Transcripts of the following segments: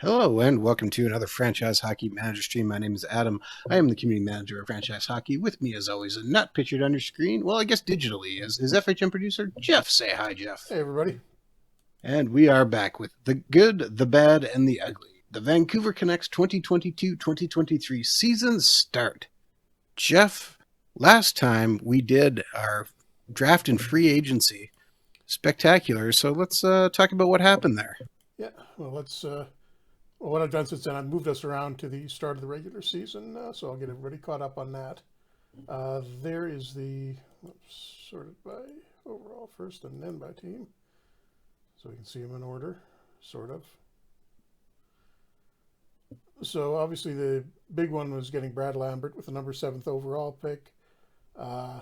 Hello and welcome to another Franchise Hockey Manager stream. My name is Adam. I am the community manager of Franchise Hockey. With me, as always, and not pictured on your screen, well, I guess digitally, is FHM producer Jeff. Say hi, Jeff. Hey, everybody. And we are back with the good, the bad, and the ugly. The Vancouver Canucks 2022-2023 season start. Jeff, last time we did our draft and free agency. Spectacular. So let's talk about what happened there. Yeah, well, what I've done since then, I've moved us around to the start of the regular season, so I'll get everybody caught up on that. There is sorted by overall first and then by team, so we can see them in order, sort of. So obviously the big one was getting Brad Lambert with the number 7th overall pick. Uh,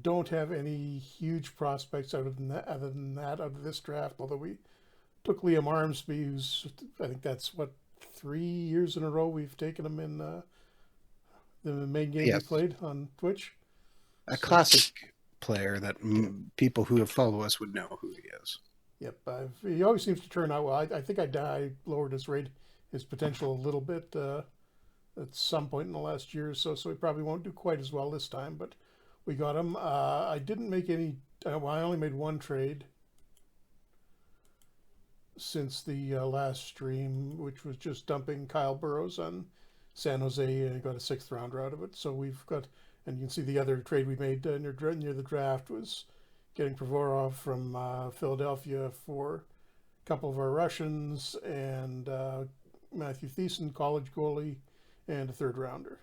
don't have any huge prospects out of this draft, although we took Liam Armsby, who's, I think that's 3 years in a row we've taken him in the main game we played on Twitch. A classic player that people who have followed us would know who he is. Yep, he always seems to turn out well. I think I lowered his potential a little bit at some point in the last year or so, so he probably won't do quite as well this time, but we got him. I didn't make any, I only made one trade since the last stream, which was just dumping Kyle Burrows on San Jose, and got a 6th rounder out of it. So we've got, and you can see the other trade we made near the draft was getting Provorov from Philadelphia for a couple of our Russians and Matthew Thiessen, college goalie, and a 3rd rounder.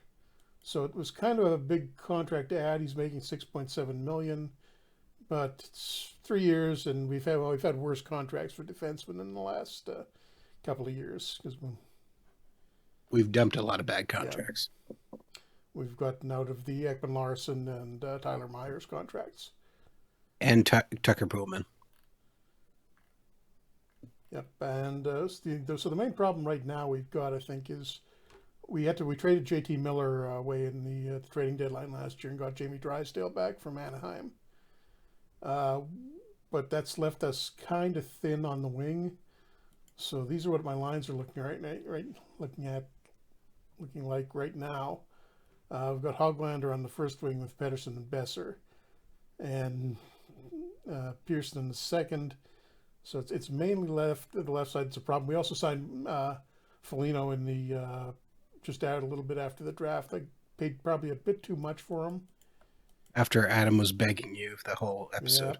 So it was kind of a big contract to add. He's making $6.7 million. But it's 3 years, and we've had worse contracts for defensemen in the last couple of years because we've dumped a lot of bad contracts. Yeah, we've gotten out of the Ekman Larson and Tyler Myers contracts, and Tucker Poolman. Yep, and so the main problem right now we've got, I think, is we traded JT Miller away in the trading deadline last year and got Jamie Drysdale back from Anaheim. But that's left us kind of thin on the wing. So these are what my lines are looking like right now. We've got Hoglander on the first wing with Pedersen and Besser, and Pearson in the second. So it's mainly the left side. It's a problem. We also signed Foligno in the just out a little bit after the draft. I paid probably a bit too much for him. After Adam was begging you the whole episode.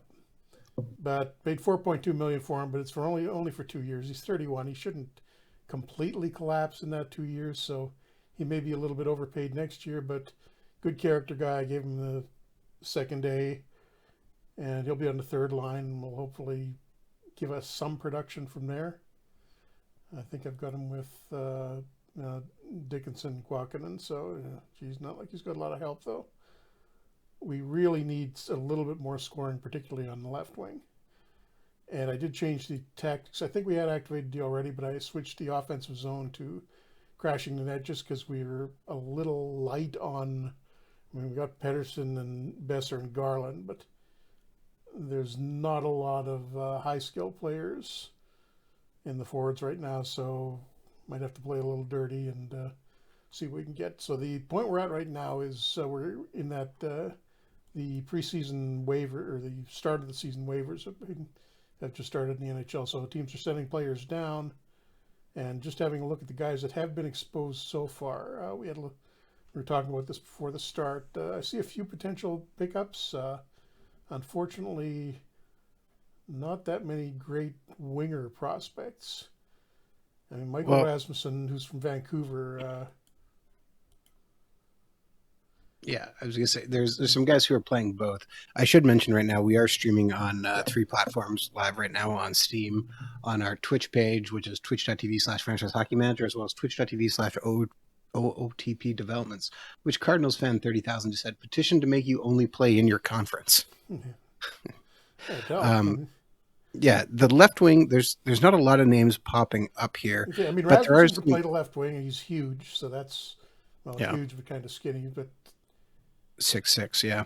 Yeah. But paid $4.2 million for him, but it's for only for 2 years. He's 31. He shouldn't completely collapse in that 2 years, so he may be a little bit overpaid next year, but good character guy. I gave him the second A, and he'll be on the 3rd line, and will hopefully give us some production from there. I think I've got him with Dickinson and Kuokkanen, so geez, not like he's got a lot of help, though. We really need a little bit more scoring, particularly on the left wing. And I did change the tactics. I think we had activated D already, but I switched the offensive zone to crashing the net just because we were a little light on. I mean, we got Pedersen and Besser and Garland, but there's not a lot of high skill players in the forwards right now, so might have to play a little dirty and see what we can get. So the point we're at right now is we're in that the preseason waiver, or the start of the season waivers have just started in the NHL. So teams are sending players down, and just having a look at the guys that have been exposed so far. We were talking about this before the start. I see a few potential pickups. Unfortunately, not that many great winger prospects. I mean, Michael Rasmussen, who's from Vancouver. Yeah, I was going to say, there's some guys who are playing both. I should mention right now, we are streaming on 3 platforms live right now on Steam, on our Twitch page, which is twitch.tv/franchise hockey manager, as well as twitch.tv/OOTP developments, which Cardinals fan 30,000 just said, petition to make you only play in your conference. Yeah, the left wing, there's not a lot of names popping up here. Okay, I mean, Rasmussen can play the left wing, and he's huge, so that's, huge but kind of skinny, but 6'6", yeah.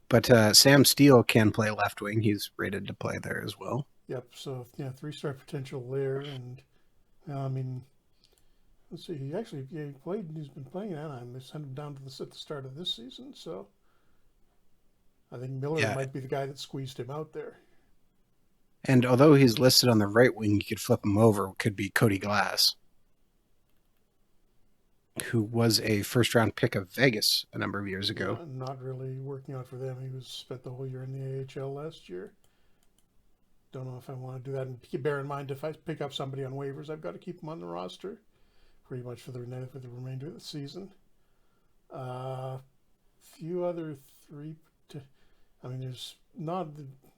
But Sam Steele can play left wing. He's rated to play there as well. Yep. So 3-star potential there, and I mean, Let's see. He played. He's been playing in Anaheim. They sent him down to at the start of this season. So I think Miller Yeah, might be the guy that squeezed him out there. and although he's listed on the right wing, you could flip him over. Could be Cody Glass, who was a first round pick of Vegas a number of years ago. Yeah, not really working out for them. He was spent the whole year in the AHL last year. Don't know if I want to do that. And bear in mind, if I pick up somebody on waivers, I've got to keep them on the roster pretty much for the remainder of the season. Few other three. I mean, there's not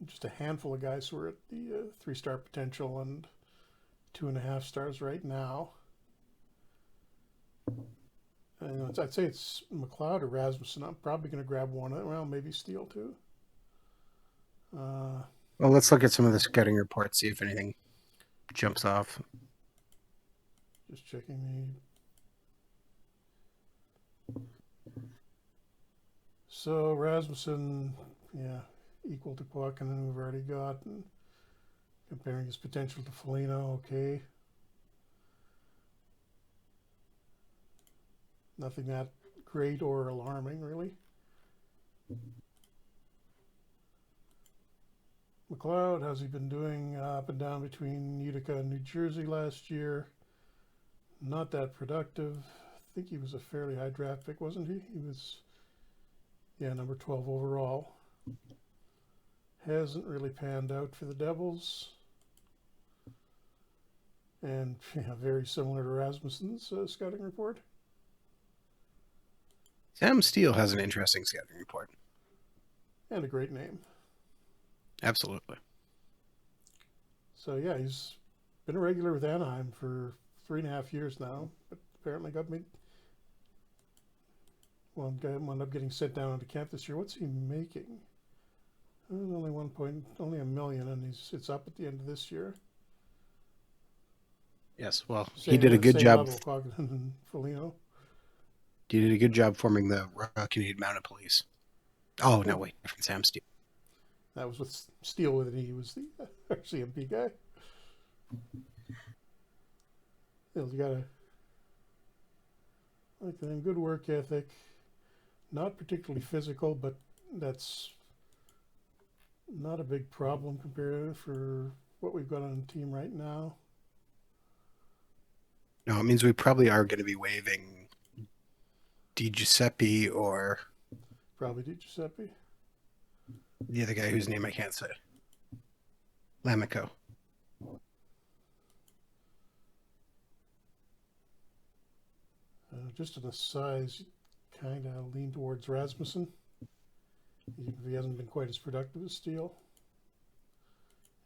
just a handful of guys who are at the 3-star potential and 2.5 stars right now. And I'd say it's McLeod or Rasmussen. I'm probably going to grab one. Well, maybe Steele too. Well, let's look at some of the scouting reports, see if anything jumps off. Just checking the. So Rasmussen, yeah, equal to Puakkinen, we've already got, and comparing his potential to Foligno, okay. Nothing that great or alarming, really. McLeod, how's he been doing up and down between Utica and New Jersey last year? Not that productive. I think he was a fairly high draft pick, wasn't he? He was, yeah, number 12 overall. Hasn't really panned out for the Devils. And yeah, very similar to Rasmussen's scouting report. Sam Steele has an interesting scouting report. And a great name. Absolutely. So yeah, he's been a regular with Anaheim for 3.5 years now, but apparently wound up getting sent down onto camp this year. What's he making? Only $1 million, and it's up at the end of this year. Yes, well, he Same did a good same job. level, Coggin and Foligno. He did a good job forming the Royal Canadian Mounted Police. Oh, no, Oh, wait, different Sam Steele. that was with Steele with it. He was the CMP guy. You gotta like them. Good work ethic. Not particularly physical, but that's not a big problem compared for what we've got on the team right now. No, it means we probably are going to be waiving Di Giuseppe or Probably Di Giuseppe. the other guy whose name I can't say. Lamico. Just in the size, kind of lean towards Rasmussen, even if he hasn't been quite as productive as Steele.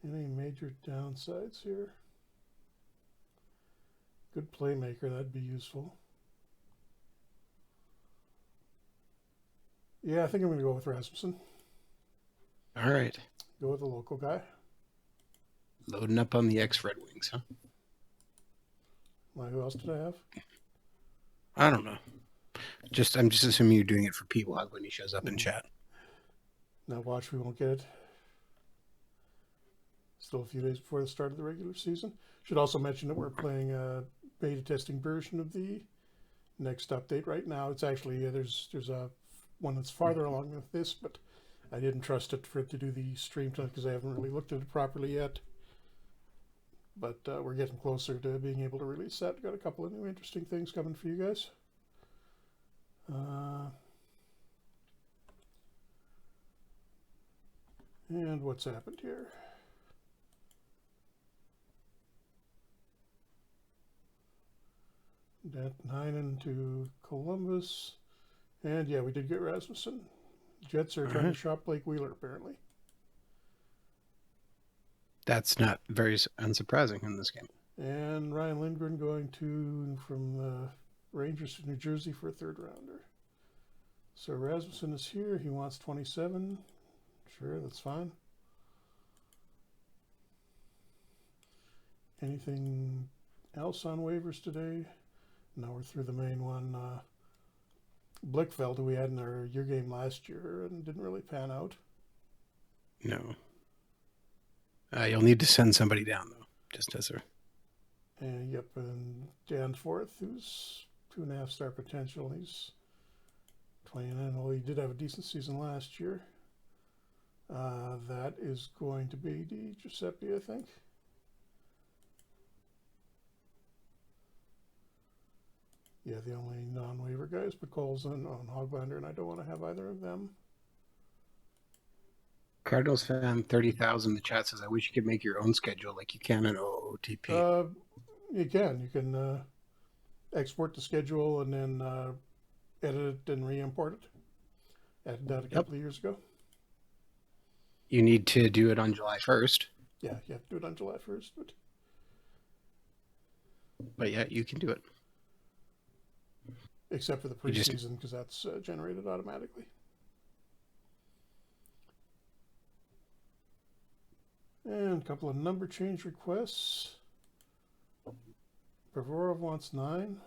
Any major downsides here? Good playmaker, that'd be useful. Yeah, I think I'm going to go with Rasmussen. All right. Go with the local guy. Loading up on the ex-Red Wings, huh? Who else did I have? I don't know. I'm just assuming you're doing it for P-Wog when he shows up in chat. Now watch, we won't get it. Still a few days before the start of the regular season. Should also mention that we're playing a beta testing version of the next update right now. It's actually there's a one that's farther along than this, but I didn't trust it for it to do the stream time because I haven't really looked at it properly yet. But we're getting closer to being able to release that. Got a couple of new interesting things coming for you guys. And what's happened here? Dat Heinen to Columbus. And yeah, we did get Rasmussen. Jets are trying to shop Blake Wheeler, apparently. That's not very unsurprising in this game. And Ryan Lindgren going from the Rangers to New Jersey for a 3rd rounder. So Rasmussen is here. He wants 27. Sure, that's fine. Anything else on waivers today? No, we're through the main one. Blickfeld, who we had in our year game last year and didn't really pan out. No. You'll need to send somebody down, though, just as a And yep, and Danforth, who's 2.5-star potential. He's playing in. Well, he did have a decent season last year. That is going to be Di Giuseppe, I think. Yeah, the only non-waiver guys put Coles on Hoglander, and I don't want to have either of them. Cardinals fan 30,000 in the chat says, I wish you could make your own schedule like you can in OOTP. You can. You can export the schedule and then edit it and re-import it. I did that a couple of years ago. You need to do it on July 1st. Yeah, you have to do it on July 1st. But yeah, you can do it. Except for the preseason, because that's generated automatically. And a couple of number change requests. Provorov wants 9.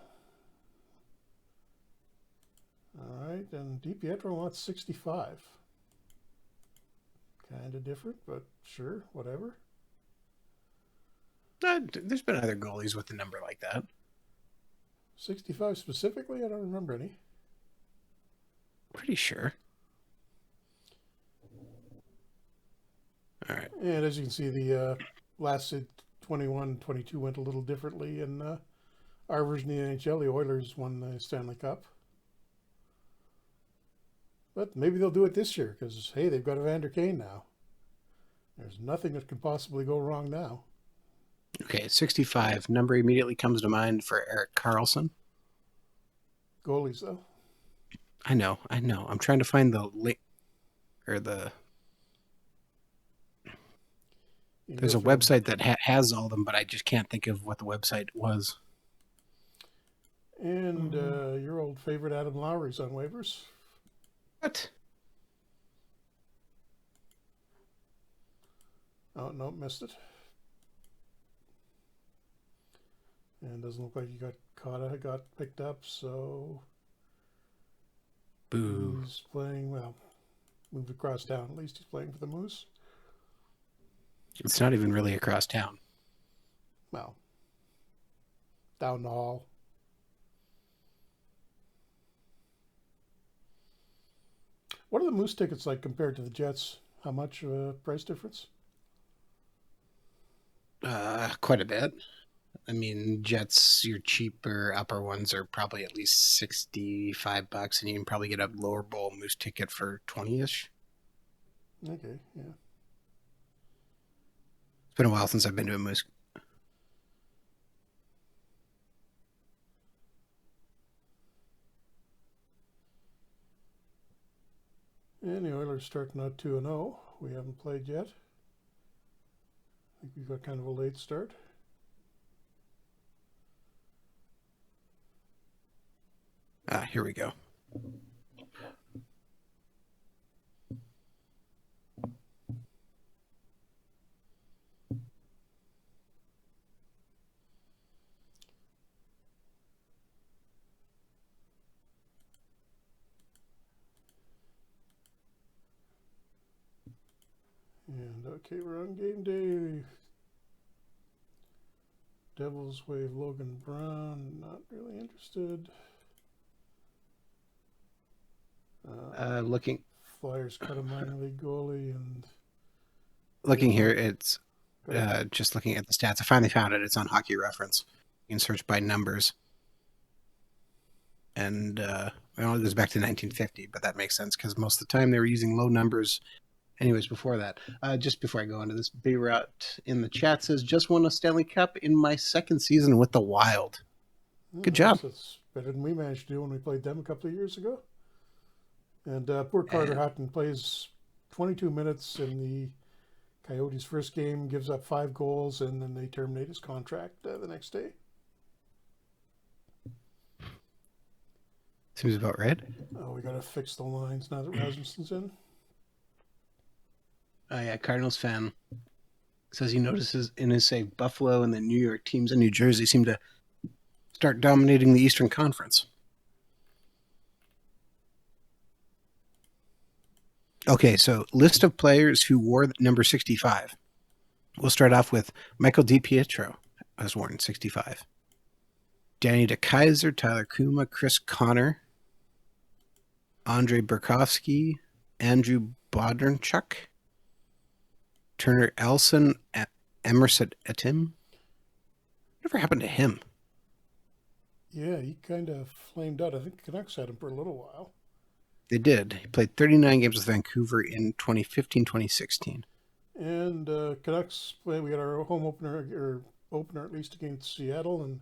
All right, and DiPietro wants 65. Kind of different, but sure, whatever. There's been other goalies with a number like that. 65 specifically? I don't remember any. Pretty sure. All right. And as you can see, the last 21-22 went a little differently in our version of the NHL. The Oilers won the Stanley Cup. But maybe they'll do it this year because, hey, they've got Evander Kane now. There's nothing that could possibly go wrong now. Okay, 65. Number immediately comes to mind for Erik Karlsson. Goalies, though. I know. I'm trying to find the link or the. There's a website that has all of them, but I just can't think of what the website was. And your old favorite Adam Lowry's on waivers. What? Oh, no, missed it. And doesn't look like he got picked up, so Boo. He's playing, well, moved across town. At least he's playing for the Moose. It's not even really across town. Well, down the hall. What are the Moose tickets like compared to the Jets? How much of a price difference? Quite a bit. I mean, Jets, your cheaper upper ones are probably at least $65, and you can probably get a lower bowl Moose ticket for 20-ish. Okay, yeah. It's been a while since I've been to a Moose. And the Oilers starting out 2-0. We haven't played yet. I think we've got kind of a late start. Here we go. And okay, we're on game day. Devils wave Logan Brown. Not really interested. Looking. Flyers cut a minor league goalie and. Looking here, it's just looking at the stats. I finally found it. It's on Hockey Reference. You can search by numbers. And it only goes back to 1950, but that makes sense because most of the time they were using low numbers. Anyways, before that, just before I go into this, B-Rut in the chat says, just won a Stanley Cup in my second season with the Wild. Good job. That's better than we managed to do when we played them a couple of years ago. And poor Carter Hutton plays 22 minutes in the Coyotes' first game, gives up 5 goals, and then they terminate his contract the next day. Seems about right. Oh, we got to fix the lines now that Rasmussen's in. Oh, yeah, Cardinals fan says he notices in his save Buffalo and the New York teams in New Jersey seem to start dominating the Eastern Conference. Okay, so list of players who wore number 65. We'll start off with Michael DiPietro. Osborne, 65. Danny DeKaiser, Tyler Kuma, Chris Connor, Andre Burkowski, Andrew Bodernchuk, Turner Elson, Emerson Etim. Whatever happened to him? Yeah, he kind of flamed out. I think the Canucks had him for a little while. They did. He played 39 games with Vancouver in 2015-2016. And Canucks, we got our home opener at least against Seattle, and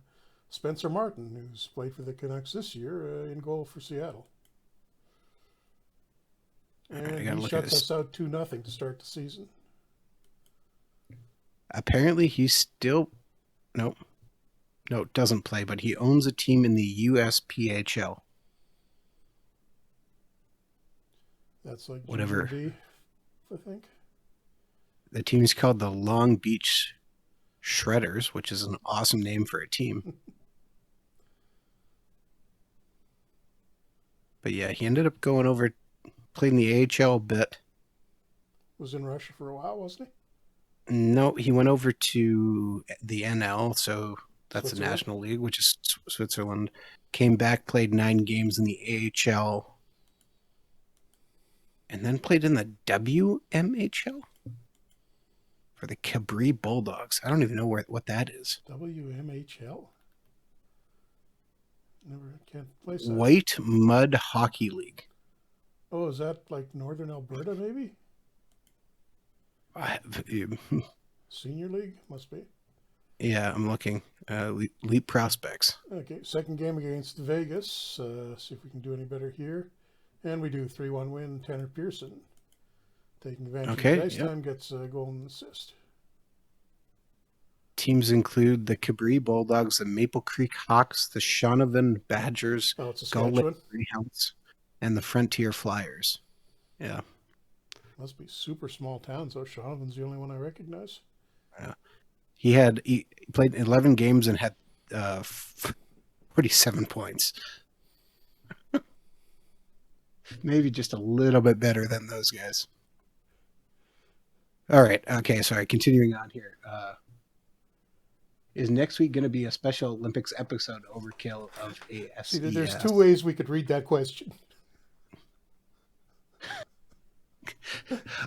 Spencer Martin, who's played for the Canucks this year, in goal for Seattle. And he shuts us out 2-0 to start the season. Apparently, he's still no, doesn't play, but he owns a team in the USPHL. That's like whatever. GMD, I think. The team is called the Long Beach Shredders, which is an awesome name for a team. But yeah, he ended up going over, played in the AHL a bit. Was in Russia for a while, wasn't he? No, he went over to the NL, so that's the National League, which is Switzerland. Came back, played 9 games in the AHL, and then played in the WMHL for the Cabri Bulldogs. I don't even know what that is. WMHL? Can't place that. White Mud Hockey League. Oh, is that like Northern Alberta, maybe? Senior League? Must be. Yeah, I'm looking. Leap Prospects. Okay, second game against Vegas. See if we can do any better here. And we do 3-1 win. Tanner Pearson taking advantage of the ice time, gets a goal and assist. Teams include the Cabri Bulldogs, the Maple Creek Hawks, the Shaunavon Badgers, Gull Lake Greyhounds, and the Frontier Flyers. Yeah. Must be super small towns, though. Shaunavon's the only one I recognize. Yeah. He played 11 games and had 47 points. Maybe just a little bit better than those guys. All right. Okay. Sorry. Continuing on here. Is next week going to be a Special Olympics episode overkill of ASES? See, there's 2 ways we could read that question.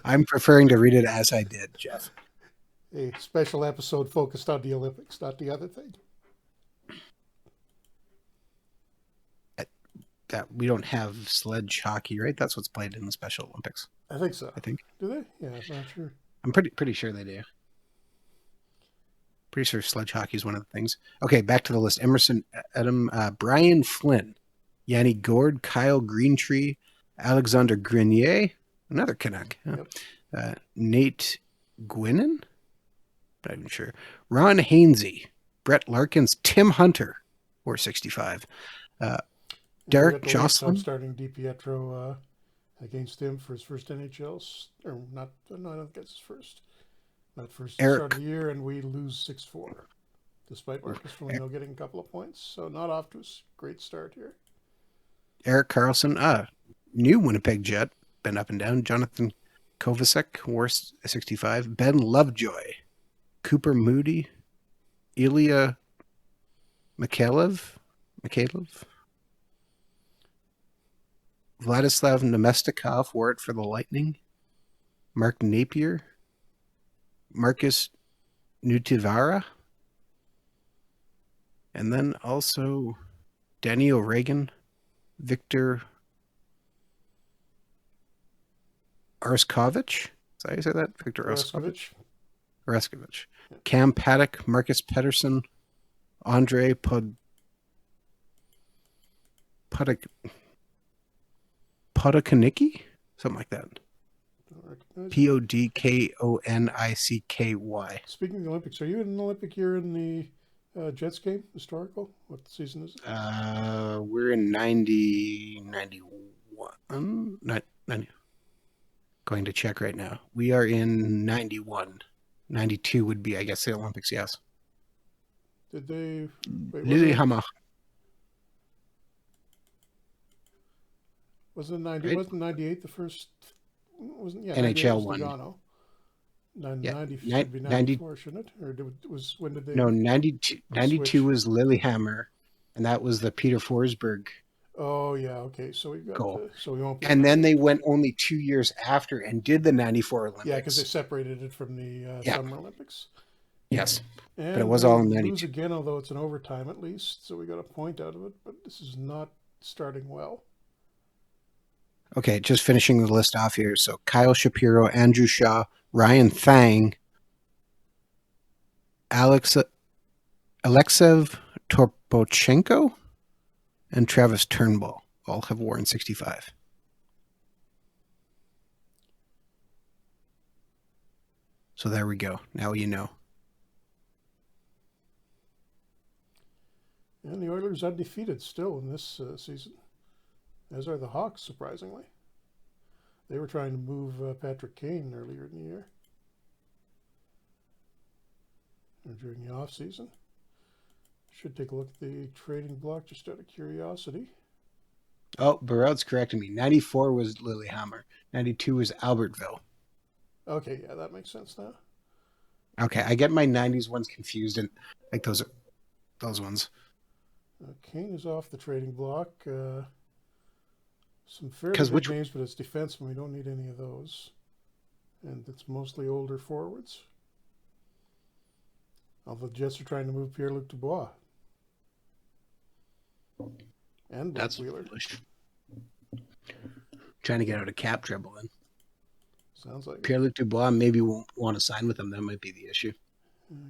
I'm preferring to read it as I did, Jeff. A special episode focused on the Olympics, not the other thing. That we don't have sledge hockey, right? That's what's played in the Special Olympics. I think so. I think. Do they? Yeah, I'm not sure. I'm pretty sure they do. Pretty sure sledge hockey is one of the things. Okay, back to the list. Emerson Etim, Brian Flynn, Yanni Gord, Kyle Greentree, Alexander Grenier, another Canuck. Yep. Nate Gwynnon, not even sure. Ron Hainsey, Brett Larkins, Tim Hunter, 465. Derek Jocelyn. Starting DiPietro against him for his first NHL, or not, I don't think it's his first. Not first start of the year, and we lose 6-4, despite Marcus Foligno getting a couple of points. So not off to a great start here. Eric Carlson, new Winnipeg Jet, been up and down. Jonathan Kovacic, worst 65. Ben Lovejoy, Cooper Moody, Ilya Mikhailov, Vladislav Nemestikov, wore it for the Lightning. Mark Napier, Marcus Nutivara, and then also Danny O'Regan, Victor Arskovich. Is that how you say that? Victor Arskovich. Cam Paddock, Marcus Pedersen, Andre Podokonicky? Something like that. Podkonicky. Speaking of the Olympics, are you in an Olympic year in the Jets game? Historical? What season is it? We're in 91. 90. Going to check right now. We are in 91. 92 would be, I guess, the Olympics, yes. Did they... Lillehammer. Wasn't 90? Right? Wasn't 98 the first? Wasn't NHL one? Yeah, 90 should be 90. 94, shouldn't it? Or when did No, they 92. 92 switch? was Lillehammer, and that was the Peter Forsberg Oh yeah, okay. So goal. so we won't be at And then 90. they went only 2 years after and did the 94 Yeah, because they Olympics. separated it from the Yeah, Summer Olympics. yes, but it And was we all in lose 92. again, although it's an overtime at least. So we got a point out of it, but this is not starting well. Okay, just finishing the list off here. So Kyle Shapiro, Andrew Shaw, Ryan Thang, Alex Alexev Torpochenko, and Travis Turnbull all have worn 65. So there we go. Now you know. And the Oilers undefeated still in this season, as are the Hawks, surprisingly. They were trying to move Patrick Kane earlier in the year, or during the off season. Should take a look at the trading block just out of curiosity. Oh, Baroud's correcting me. 94 was Lillehammer. 92 was Albertville. Okay, yeah, that makes sense now. Okay, I get my 90s ones confused, and like those ones. Kane is off the trading block. Some fairly Because big which names, but as defensemen, we don't need any of those. And it's mostly older forwards. Although the Jets are trying to move Pierre-Luc Dubois. And Blake that's Wheeler. foolish. Trying to get out of cap trouble then. Sounds like it. Pierre-Luc Dubois maybe won't want to sign with them. That might be the issue.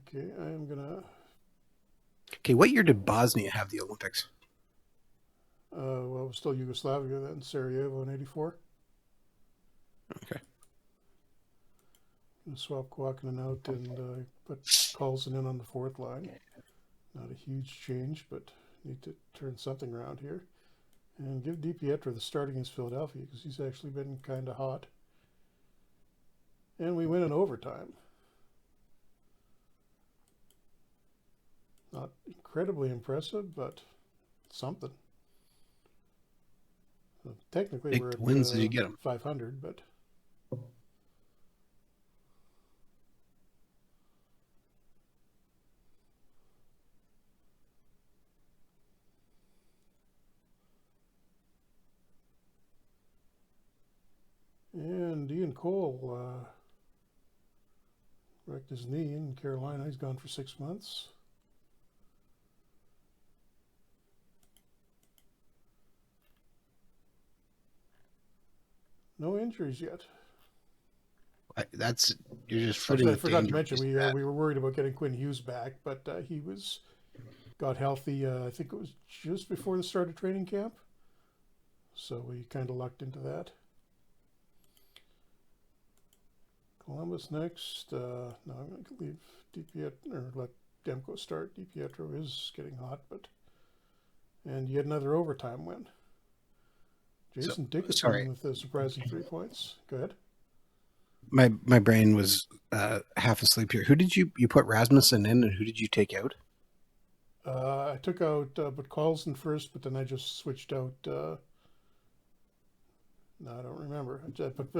Okay, I am going to... Okay, what year did Bosnia have the Olympics? well, it was still Yugoslavia then, Sarajevo in 84. Okay. Going to swap Kwakinen out and put Carlson in on the fourth line. Not a huge change, but need to turn something around here. And give DiPietro the start against Philadelphia because he's actually been kind of hot. And we win in overtime. Not incredibly impressive, but something. So technically, Big we're at wins did you get them? 500, but and Ian Cole wrecked his knee in Carolina. He's gone for 6 months. No injuries yet. That's you're just Actually, footing I with forgot to danger. mention we were worried about getting Quinn Hughes back, but he got healthy. I think it was just before the start of training camp, so we kind of lucked into that. Columbus next. No, I'm going to leave DiPietro or let Demko start. DiPietro is getting hot, and yet another overtime win. Jason Dickinson with a surprising 3 points. Go ahead. My brain was half asleep here. Who did you put Rasmussen in, and who did you take out? I took out but Carlson first, but then I just switched out. No, I don't remember. I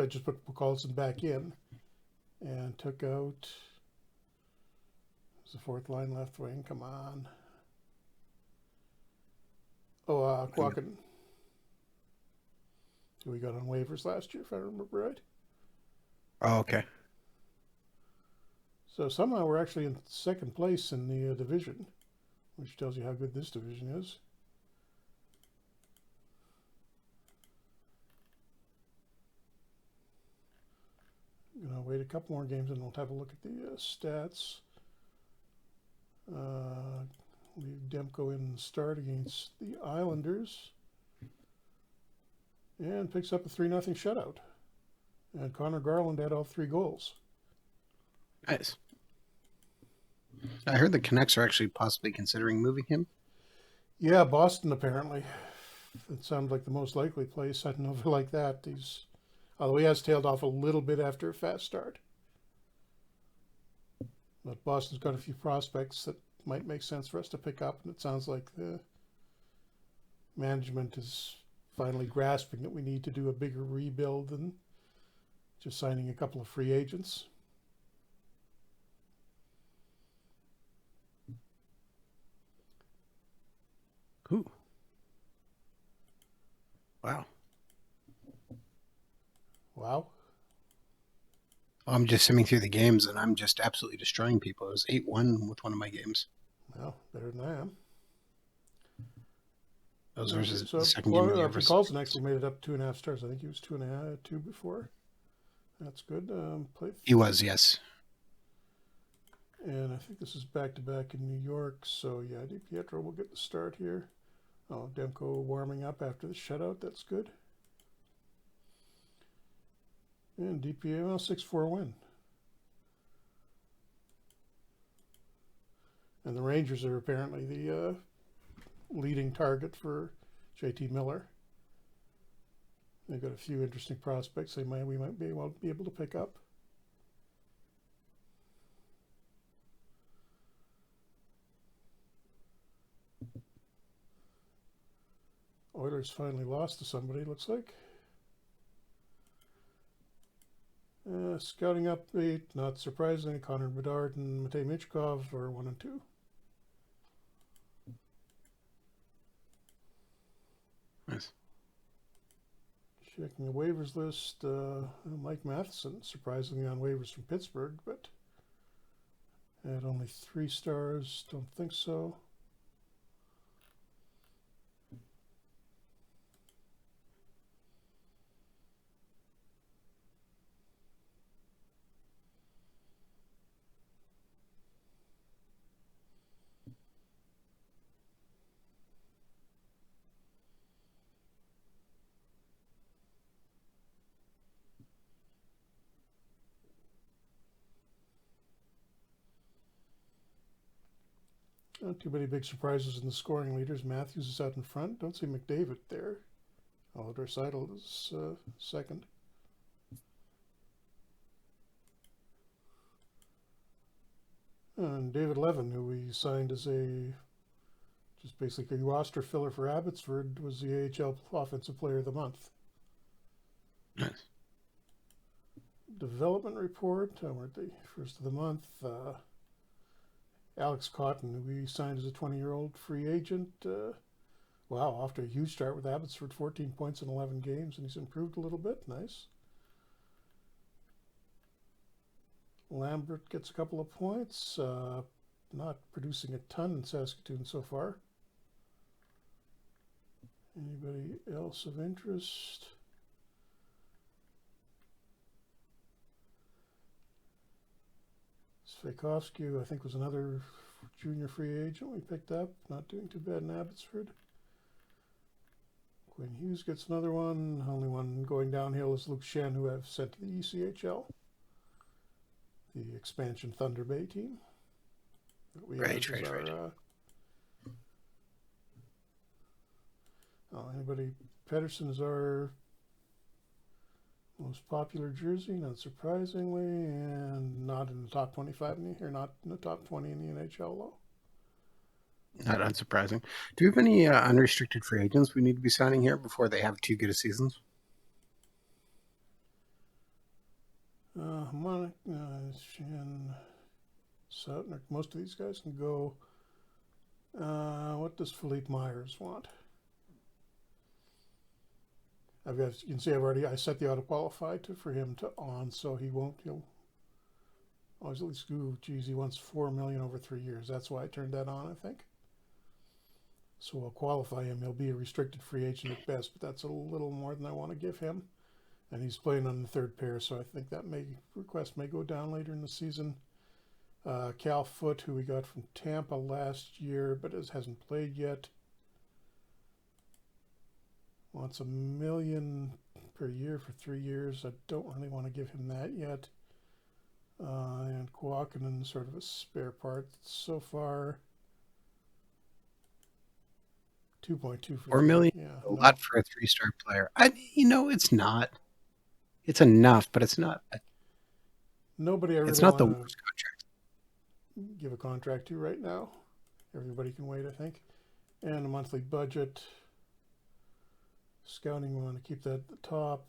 just put Carlson back in, and took out. It was the fourth line left wing. Come on. Oh, Kwakinen, who we got on waivers last year, if I remember right. Oh, okay. So somehow we're actually in second place in the division, which tells you how good this division is. I'm going to wait a couple more games and we'll have a look at the stats. Leave Demko in the start against the Islanders. And picks up a 3-0 shutout. And Connor Garland had all 3 goals. Nice. I heard the Canucks are actually possibly considering moving him. Yeah, Boston apparently. It sounds like the most likely place. I don't know if I like that. Although he has tailed off a little bit after a fast start. But Boston's got a few prospects that might make sense for us to pick up, and it sounds like the management is finally grasping that we need to do a bigger rebuild than just signing a couple of free agents. Ooh. Wow. Wow. I'm just simming through the games, and I'm just absolutely destroying people. It was 8-1 with one of my games. Well, better than I am. That was Okay, versus the so second game of the year versus. Carlson actually made it up 2.5 stars. I think he was 2.5, 2 before. That's good. He was, yes. And I think this is back to back in New York. So yeah, DiPietro will get the start here. Oh, Demko warming up after the shutout. That's good. And DiPietro 6-4 win. And the Rangers are apparently the leading target for JT Miller. They've got a few interesting prospects we might be able to pick up. Oilers finally lost to somebody, looks like. Scouting update, not surprising. Connor Bedard and Matei Michkov are 1 and 2. Nice. Checking the waivers list, Mike Matheson, surprisingly on waivers from Pittsburgh, but at only 3 stars, don't think so. Not too many big surprises in the scoring leaders. Matthews is out in front. Don't see McDavid there. Oliver Seidel is second. And David Levin, who we signed as just basically a roster filler for Abbotsford, was the AHL Offensive Player of the Month. Nice. Development report, we're at the first of the month. Alex Cotton, who we signed as a 20-year-old free agent. Wow, off to a huge start with Abbotsford, 14 points in 11 games, and he's improved a little bit. Nice. Lambert gets a couple of points. Not producing a ton in Saskatoon so far. Anybody else of interest? Sveikovsky, I think, was another junior free agent we picked up. Not doing too bad in Abbotsford. Quinn Hughes gets another one. Only one going downhill is Luke Shen, who I've sent to the ECHL, the expansion Thunder Bay team. Right. Anybody? Pedersen is our most popular jersey, not surprisingly, and not in the top 25 not in the top 20 in the NHL, though. Not unsurprising. Do we have any unrestricted free agents we need to be signing here before they have too good a seasons? Monik, Shen, Sutner, most of these guys can go. What does Philippe Myers want? You can see I set the auto qualify for him to on, so he'll always at least do. Geez, he wants $4 million over 3 years. That's why I turned that on, I think. So we'll qualify him. He'll be a restricted free agent at best, but that's a little more than I want to give him. And he's playing on the third pair, so I think that request may go down later in the season. Cal Foote, who we got from Tampa last year, but hasn't played yet, wants $1 million per year for 3 years. I don't really want to give him that yet. And Kuokkanen, sort of a spare part so far. 2.2 for $4 million, yeah, a lot for a 3-star player. It's not. It's enough, but it's not. Nobody I really It's not the want worst contract. to give a contract to right now. Everybody can wait, I think. And a monthly budget. Scouting, we want to keep that at the top.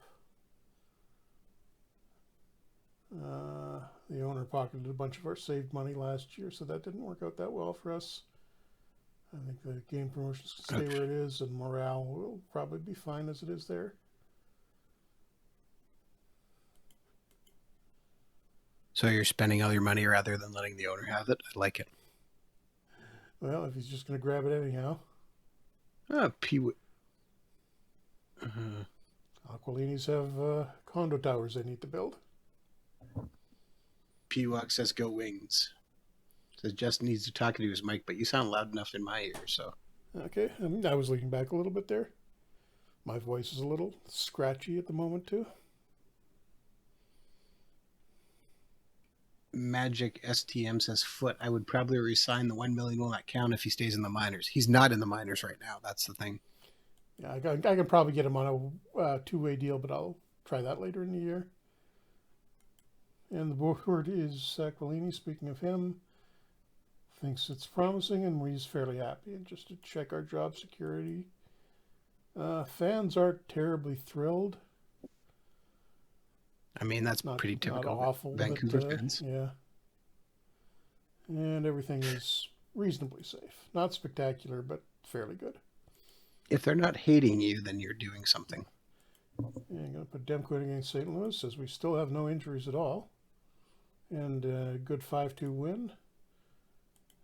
The owner pocketed a bunch of our saved money last year, so that didn't work out that well for us. I think the game promotions can stay where it is, and morale will probably be fine as it is there. So you're spending all your money rather than letting the owner have it? I like it. Well, if he's just going to grab it anyhow. Aquilinis have condo towers they need to build. P-Walk says go Wings. Says Justin needs to talk into his mic, but you sound loud enough in my ear, so. Okay, I was leaning back a little bit there. My voice is a little scratchy at the moment, too. Magic STM says Foot. I would probably resign the $1 million will not count if he stays in the minors. He's not in the minors right now. That's the thing. Yeah, I can probably get him on a two-way deal, but I'll try that later in the year. And the board is Aquilini. Speaking of him, thinks it's promising, and he's fairly happy. And just to check our job security, fans aren't terribly thrilled. I mean, that's pretty typical. Not awful, Vancouver fans. Yeah. And everything is reasonably safe. Not spectacular, but fairly good. If they're not hating you, then you're doing something. Yeah, I'm going to put Demko against St. Louis, as we still have no injuries at all. And a good 5-2 win.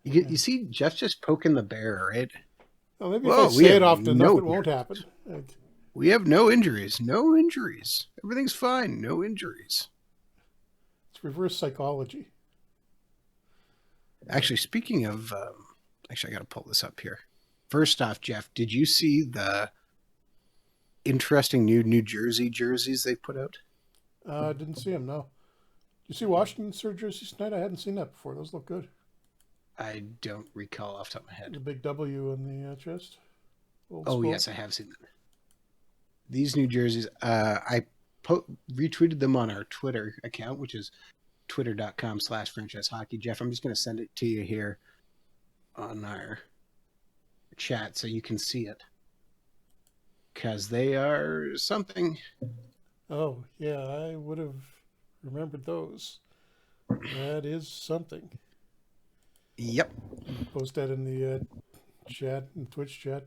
You see, Jeff's just poking the bear, right? Well, maybe if I say it often enough, it won't happen. We have no injuries. No injuries. Everything's fine. No injuries. It's reverse psychology. Actually, speaking of... I got to pull this up here. First off, Jeff, did you see the interesting new Jersey jerseys they put out? I didn't see them, no. Did you see Washington's jerseys tonight? I hadn't seen that before. Those look good. I don't recall off the top of my head. The big W on the chest. Yes, I have seen them. These new jerseys, I retweeted them on our Twitter account, which is twitter.com/franchisehockey. Jeff, I'm just going to send it to you here on our chat so you can see it. Because they are something. Oh, yeah, I would have remembered those. That is something. Yep. Post that in the chat, in Twitch chat.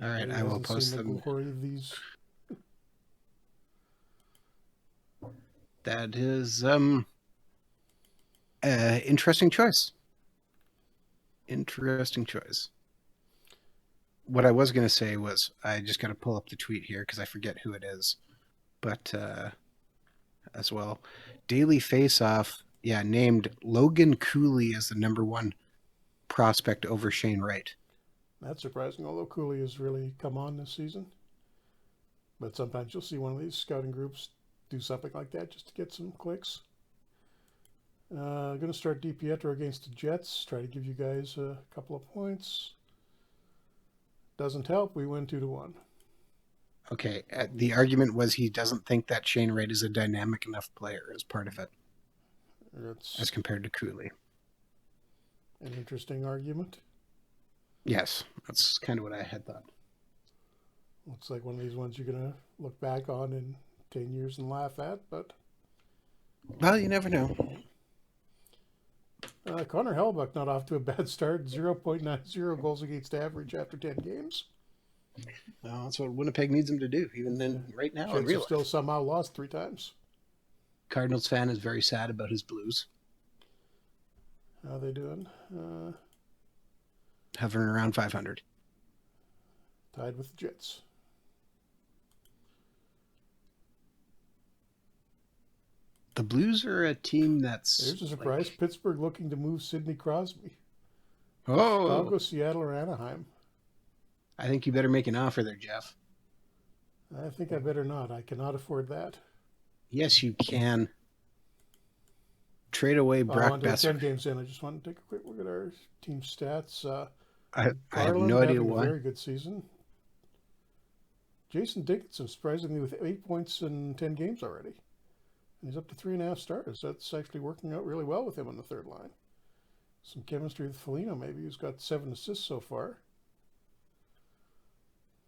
All right, I will post them. The glory of these. That is interesting choice. Interesting choice. What I was going to say was I just got to pull up the tweet here because I forget who it is. But as well, Daily Face-Off, named Logan Cooley as the number one prospect over Shane Wright. That's surprising, although Cooley has really come on this season. But sometimes you'll see one of these scouting groups do something like that just to get some clicks. Going to start DiPietro against the Jets. Try to give you guys a couple of points. Doesn't help. We win 2-1. Okay. The argument was he doesn't think that Shane Wright is a dynamic enough player as part of it. As compared to Cooley. An interesting argument. Yes. That's kind of what I had thought. Looks like one of these ones you're going to look back on in 10 years and laugh at, but... Well, you never know. Connor Hellebuyck not off to a bad start. 0.90 goals against average after 10 games. Well, that's what Winnipeg needs him to do, even then right now. Jets have still somehow lost 3 times. Cardinals fan is very sad about his Blues. How are they doing? Hovering around 500. Tied with the Jets. The Blues are a team that's... There's a surprise. Pittsburgh looking to move Sidney Crosby. Oh. Chicago, Seattle, or Anaheim. I think you better make an offer there, Jeff. I think I better not. I cannot afford that. Yes, you can. Trade away Brock Besser. 10 games in. I just want to take a quick look at our team stats. I have no idea why. A very good season. Jason Dickinson, surprisingly, with 8 points in 10 games already. And he's up to 3.5 starters. That's actually working out really well with him on the third line. Some chemistry with Foligno, maybe, who's got 7 assists so far.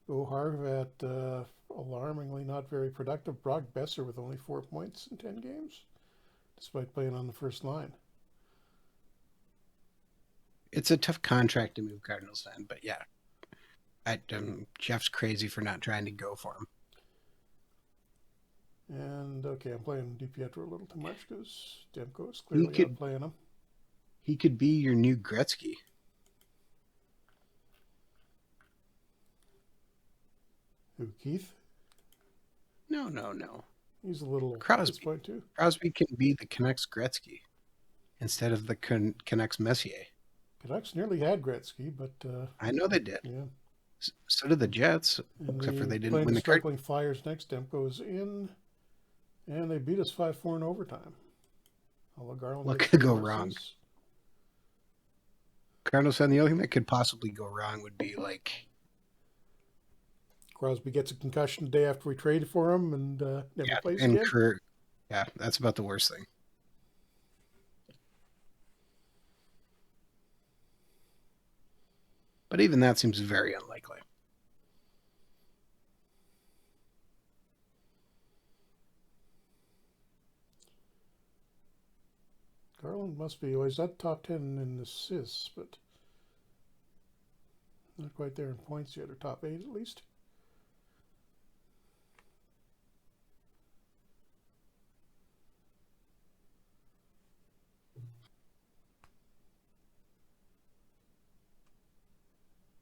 Bo Harvat, alarmingly not very productive. Brock Besser with only 4 points in 10 games, despite playing on the first line. It's a tough contract to move Cardinals fan, but yeah, Jeff's crazy for not trying to go for him. And okay, I'm playing DiPietro a little too much because Demko's He clearly could outplaying him. he could be your new Gretzky. Who, Keith? No. He's a little at this Crosby. point too. Crosby can be the Canucks Gretzky instead of the Canucks Messier. Canucks nearly had Gretzky, but I know they did. yeah. So did the Jets, And except for they they didn't playing win the the card. struggling Flyers next. Demko's in, and they beat us 5-4 in overtime. Although Garland What had could 3 go more wrong? assists. Cardinals fan, the only thing that could possibly go wrong would be like, Crosby gets a concussion the day after we traded for him and never plays and again. yeah, that's about the worst thing. But even that seems very unlikely. Garland must be, well, he's at top 10 in assists, but not quite there in points yet, or top 8 at least.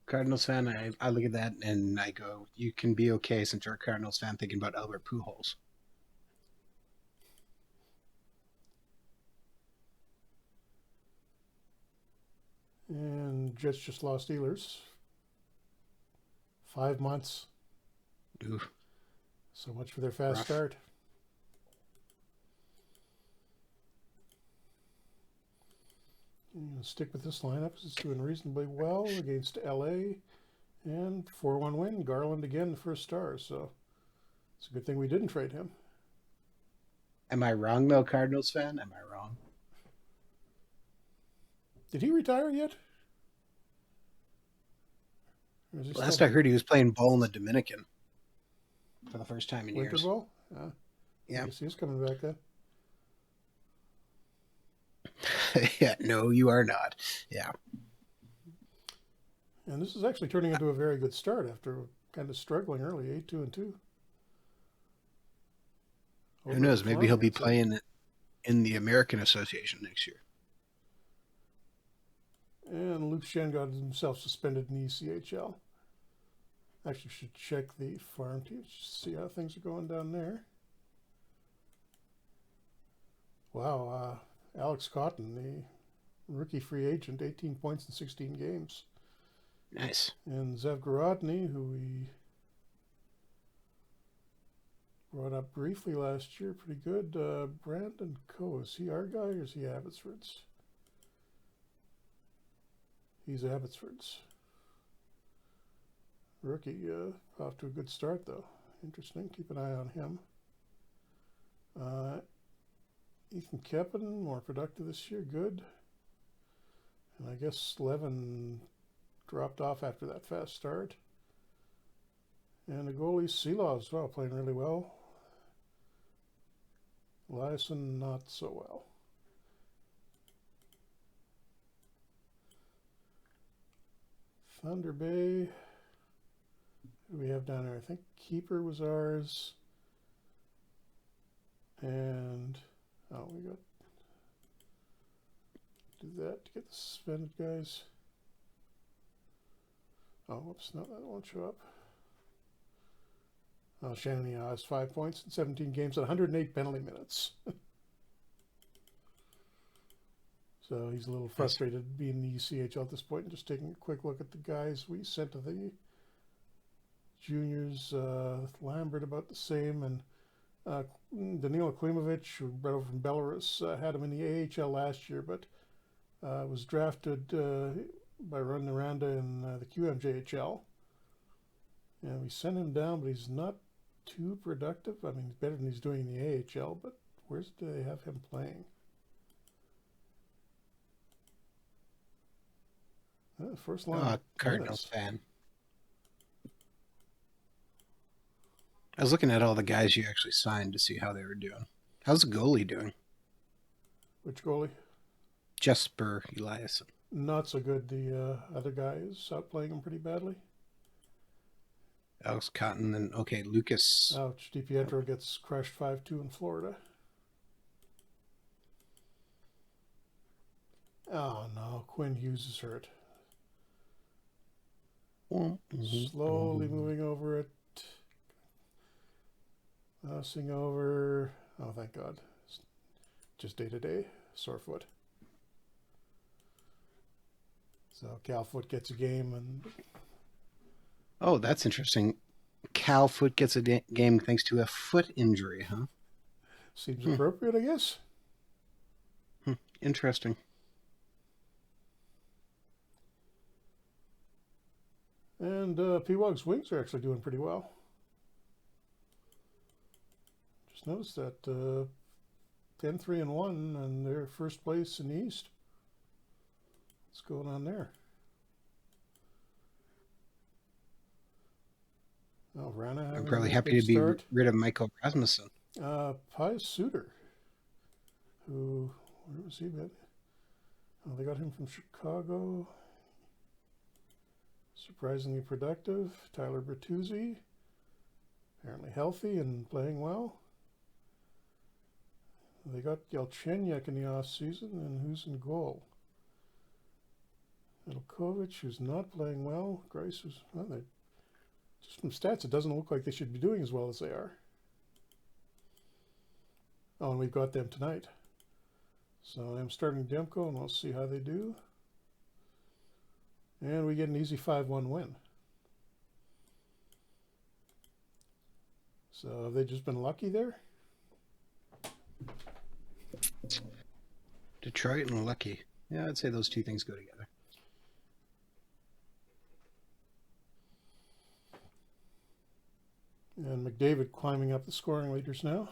Cardinals fan, I look at that and I go, you can be okay since you're a Cardinals fan thinking about Albert Pujols. And Jets just lost Steelers. 5 months. Ooh, So much for their fast rough. start. Stick with this lineup. It's doing reasonably well against LA. And 4-1 win. Garland again, the first star. So it's a good thing we didn't trade him. Am I wrong though, Cardinals fan? Am I wrong? Did he retire yet? Or is he Last still I heard, he was playing ball in the Dominican for the first time in winter years. ball? Yeah. I guess he's coming back then. Yeah, no, you are not. Yeah. And this is actually turning into a very good start after kind of struggling early, 8-2-2. Who knows? Maybe he'll be playing in the American Association next year. And Luke Shen got himself suspended in the ECHL. Actually, should check the farm team, see how things are going down there. Wow, Alex Cotton, the rookie free agent, 18 points in 16 games. Nice. And Zavgorodny, who we brought up briefly last year, pretty good. Brandon Coe, is he our guy or is he Abbotsford's? He's Abbotsford's. Rookie, off to a good start though. Interesting. Keep an eye on him. Ethan Keppen, more productive this year. Good. And I guess Levin dropped off after that fast start. And the goalie Seelaw as well, playing really well. Eliasson not so well. Thunder Bay. Who do we have down there? I think Keeper was ours. And we got do that to get the suspended guys. Oh, whoops, no, that won't show up. Oh, Shannon has 5 points in 17 games and 108 penalty minutes. So he's a little frustrated being in the ECHL at this point and just taking a quick look at the guys we sent to the juniors. Lambert about the same, and Danilo Klimovic, who brought over from Belarus, had him in the AHL last year, but was drafted by Ron Naranda in the QMJHL. And we sent him down, but he's not too productive. I mean, he's better than he's doing in the AHL, but where's do they have him playing? First line. Cardinals fan. I was looking at all the guys you actually signed to see how they were doing. How's the goalie doing? Which goalie? Jesper Eliasson. not so good. The other guy is outplaying him pretty badly. Alex Cotton and okay, Lucas. Ouch. DiPietro gets crushed 5-2 in Florida. Oh no, Quinn Hughes is hurt. Slowly moving over it. Mousing over. Oh, thank God. Just day to day. Sore foot. So Cal Foot gets a game, and Oh, that's interesting. Cal Foot gets a game thanks to a foot injury, huh? seems appropriate, I guess. Interesting. And P-Wog's Wings are actually doing pretty well. Just noticed that 10-3-1, and they're first place in the East. What's going on there? Oh, Rana having I'm probably a happy good to be start. rid of Michael Rasmussen. Pius Suter, who, where was he been? Oh, they got him from Chicago. Surprisingly productive. Tyler Bertuzzi, apparently healthy and playing well. They got Yelchenyuk in the off season, and who's in goal? Elkovic, who's not playing well. Grice, who's well, just from stats, it doesn't look like they should be doing as well as they are. Oh, and we've got them tonight. So I'm starting Demko, and we'll see how they do. And we get an easy 5-1 win. So have they just been lucky there? Detroit and lucky. Yeah, I'd say those two things go together. And McDavid climbing up the scoring leaders now.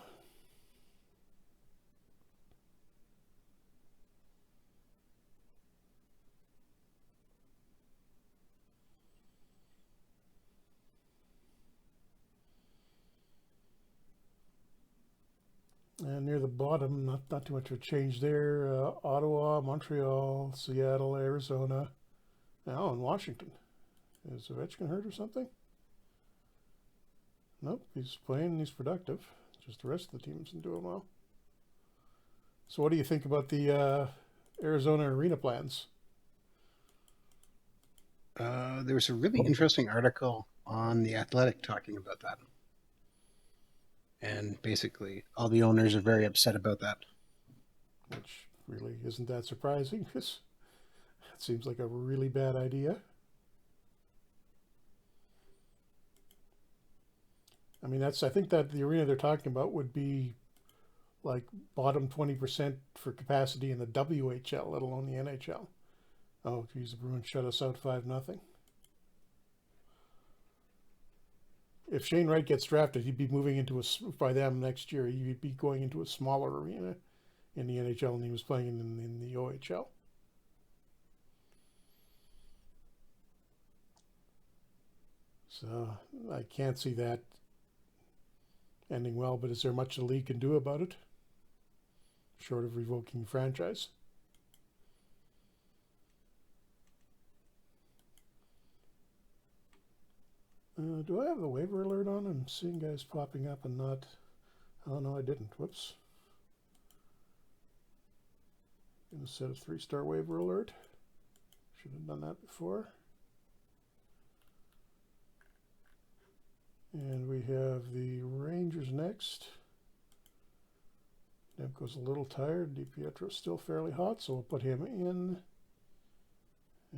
And near the bottom, not too much of a change there. Ottawa, Montreal, Seattle, Arizona. Now in Washington. Is Ovechkin hurt or something? Nope, he's playing and he's productive. Just the rest of the team isn't doing well. So what do you think about the Arizona arena plans? There was a really interesting article on The Athletic talking about that. And basically, all the owners are very upset about that. Which really isn't that surprising because it seems like a really bad idea. I mean, I think that the arena they're talking about would be like bottom 20% for capacity in the WHL, let alone the NHL. Oh, geez, the Bruins shut us out 5-0. If Shane Wright gets drafted, he'd be moving into by them next year. He'd be going into a smaller arena in the NHL, and he was playing in the OHL. So I can't see that ending well, but is there much the league can do about it? Short of revoking the franchise. Do I have the waiver alert on? I'm seeing guys popping up and not. Oh, no, I didn't. Whoops. Going to set a 3-star waiver alert. Should have done that before. And we have the Rangers next. Demko's a little tired. DiPietro's still fairly hot, so we'll put him in.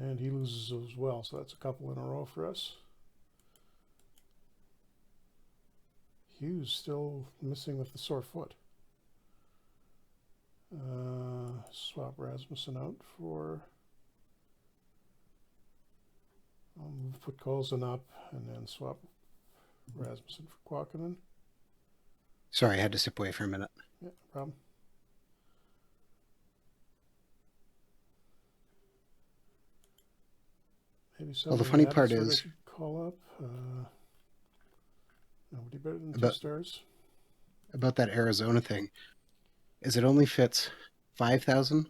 And he loses as well, so that's a couple in a row for us. Hughes still missing with the sore foot. Swap Rasmussen out for. Put Colson up and then swap Rasmussen for Quackinen. Sorry, I had to step away for a minute. Yeah, no problem. Maybe Well, the somebody funny part I is should call up. Nobody better than 2 about stars. about that Arizona thing is it only fits 5,000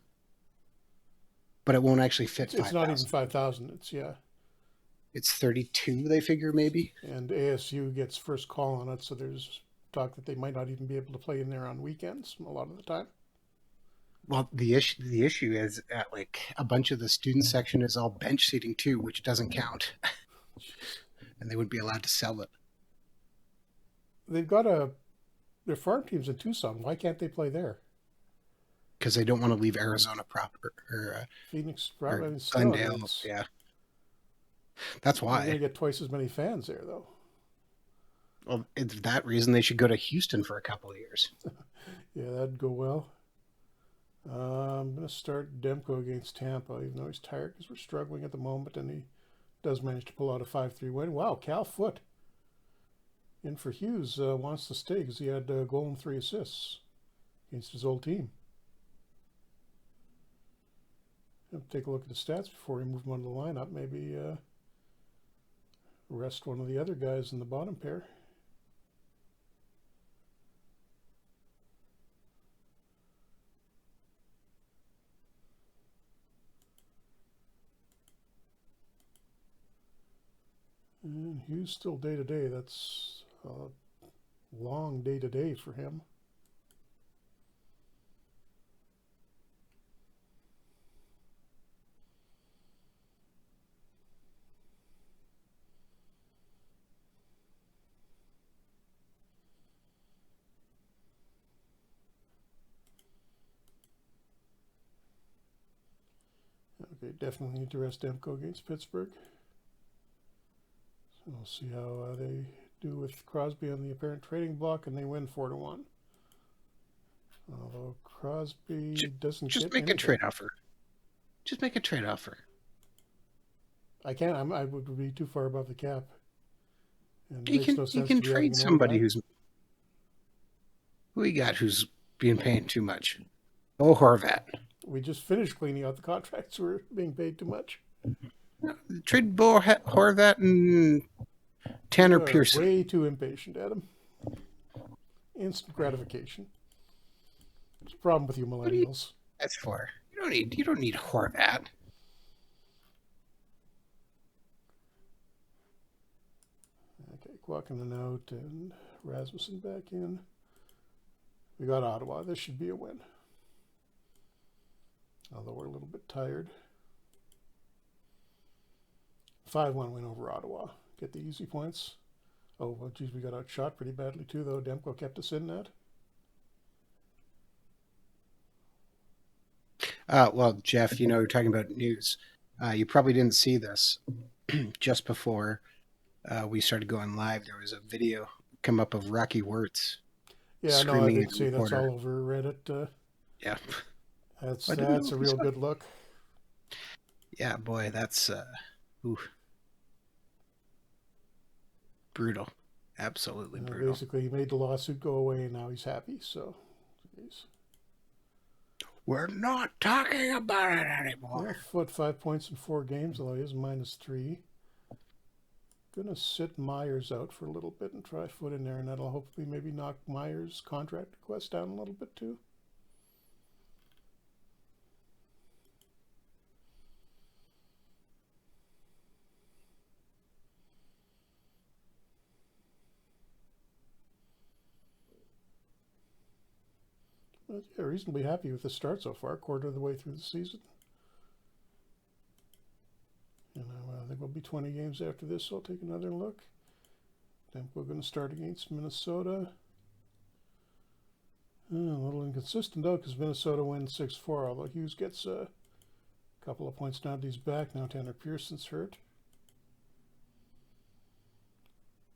but it won't actually fit It's not even 5,000. 5,000. It's, yeah. It's 32, they figure, maybe. And ASU gets first call on it, so there's talk that they might not even be able to play in there on weekends a lot of the time. Well, the issue is that like a bunch of the student section is all bench seating too, which doesn't count, Jeez. and they wouldn't be allowed to sell it They've got their farm teams in Tucson. Why can't they play there? because they don't want to leave Arizona proper Phoenix, or I mean, still, I mean, Glendale. Yeah, that's you're going why. to get twice as many fans there, though. Well, it's that reason they should go to Houston for a couple of years. Yeah, that'd go well. I'm going to start Demko against Tampa, even though he's tired because we're struggling at the moment, and he does manage to pull out a 5-3 win. Wow, Cal Foote in for Hughes wants to stay because he had a goal and 3 assists against his old team. I'll take a look at the stats before we move him onto the lineup. Maybe rest one of the other guys in the bottom pair. And Hughes still day to day. That's a long day to day for him. Okay, definitely need to rest Demko against Pittsburgh. So we'll see how they do with Crosby on the apparent trading block, and they win 4-1. Although Crosby doesn't Just get make a anything. trade offer. Just make a trade offer. I can't. I would be too far above the cap, and it You makes can no you sense can to be adding trade an old somebody guy. who we got who's being paid too much. Oh, Horvat. We just finished cleaning out the contracts. We're being paid too much. Trade Horvat and Tanner You are Pearson. way too impatient, Adam. Instant gratification. It's a problem with you What do you millennials. that's for? You don't need Horvat. Okay, Kwakinen out and Rasmussen back in. We got Ottawa. This should be a win. Although we're a little bit tired. 5-1 win over Ottawa. Get the easy points. Oh, well, geez, we got outshot pretty badly too, though. Demko kept us in that. Well, Jeff, you're talking about news. You probably didn't see this. Just before we started going live, there was a video come up of Rocky Wirtz Yeah, no, I screaming did at a see that's reporter. all over Reddit. Yeah, I didn't know That's if a you real saw it. good look. Yeah, boy, that's ooh, brutal. Absolutely brutal. Basically, he made the lawsuit go away, and now he's happy. So, geez. We're not talking about it Yeah, anymore. Foot 5 points in 4 games, although he is -3. Gonna sit Myers out for a little bit and try Foot in there, and that'll hopefully maybe knock Myers' contract request down a little bit too. But yeah, reasonably happy with the start so far, quarter of the way through the season. And I think we'll be 20 games after this, so I'll take another look. Then we're going to start against Minnesota. A little inconsistent though, because Minnesota wins 6-4, although Hughes gets a couple of points now that he's back. Now Tanner Pearson's hurt.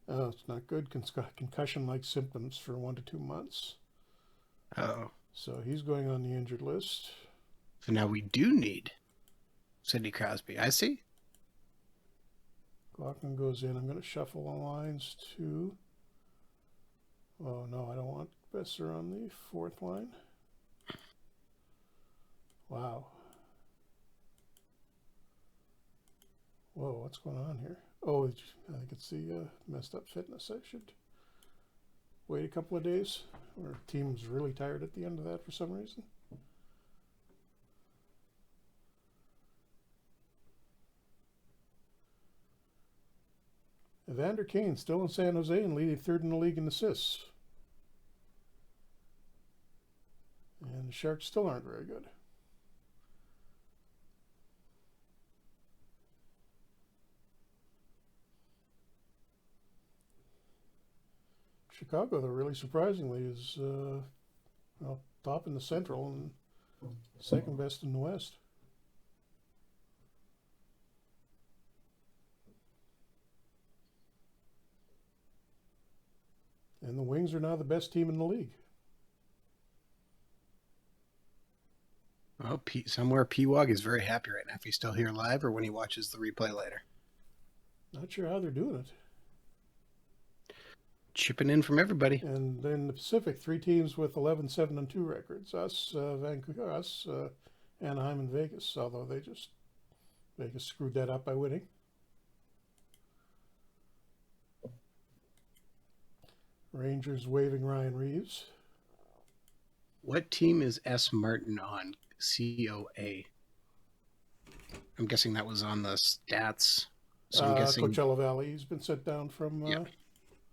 Oh, it's not good. Concussion-like symptoms for 1 to 2 months. Oh, So he's going on the injured list. so now we do need Sidney Crosby. I see. Glockman goes in. I'm going to shuffle the lines to... Oh, no, I don't want Besser on the 4th line. Wow. Whoa, what's going on here? Oh, I think it's the messed up fitness. I should wait a couple of days. Our team's really tired at the end of that for some reason. Evander Kane still in San Jose and leading third in the league in assists. And the Sharks still aren't very good. Chicago, though, really surprisingly, is top in the Central and second best in the West. And the Wings are now the best team in the league. Oh, somewhere P-Wog is very happy right now, if he's still here live or when he watches the replay later. Not sure how they're doing it. Chipping in from everybody. And then in the Pacific, 3 teams with 11-7-2 records. Us, Vancouver, Anaheim, and Vegas. Although Vegas screwed that up by winning. Rangers waiving Ryan Reeves. What team is S. Martin on? COA. I'm guessing that was on the stats. So I'm guessing Coachella Valley. He's been sent down from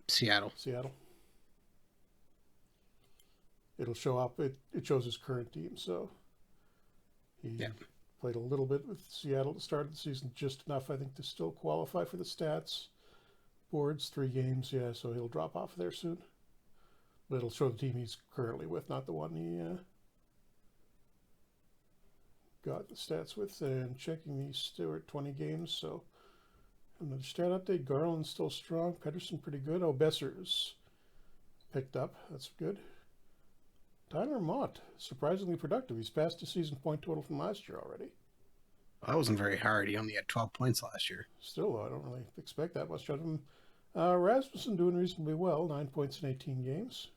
Seattle. It'll show up. It shows his current team. So he played a little bit with Seattle at the start of the season, just enough, I think, to still qualify for the stats boards. 3 games, so he'll drop off there soon. But it'll show the team he's currently with, not the one he got the stats with. And checking, he's still at 20 games. So another stat update. Garland's still strong. Pedersen pretty good. Oh, Besser's picked up. That's good. Tyler Mott, surprisingly productive. He's passed the season point total from last year already. That wasn't very hard. He only had 12 points last year. Still, I don't really expect that much out of him. Rasmussen doing reasonably well. 9 points in 18 games.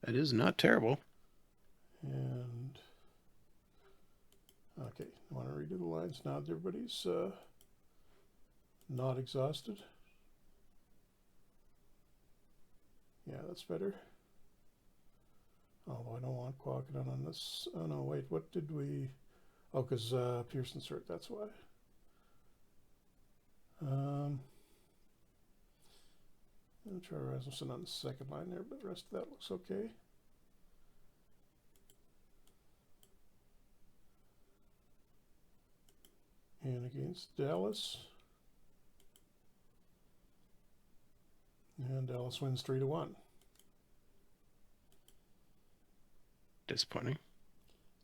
That is not terrible. And okay, I want to redo the lines now that everybody's not exhausted. Yeah, that's better. Although I don't want Quackadon on this. Oh no, wait, what did we... Oh, because Pearson's hurt, that's why. I'll try Rasmussen on the second line there, but the rest of that looks okay. And against Dallas. And Dallas wins 3-1. Disappointing.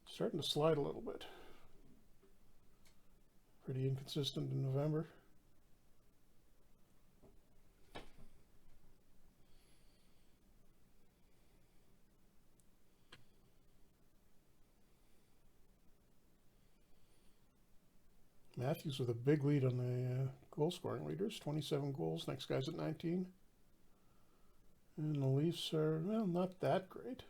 Starting to slide a little bit. Pretty inconsistent in November. Matthews with a big lead on the goal scoring leaders, 27 goals. Next guy's at 19. And the Leafs are, well, not that great.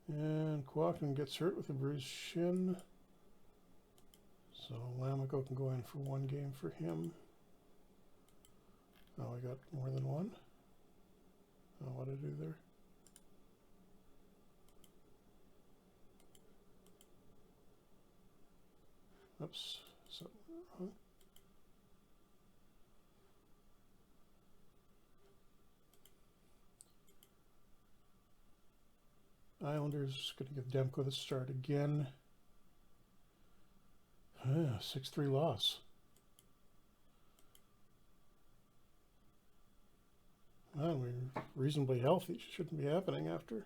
And Quacken gets hurt with a bruised shin. So Lamico can go in for 1 game for him. Oh, I got more than one. Oh, what did I do there? Oops, something wrong. Islanders going to give Demko the start again. 6-3 loss. Well, we're reasonably healthy. Shouldn't be happening after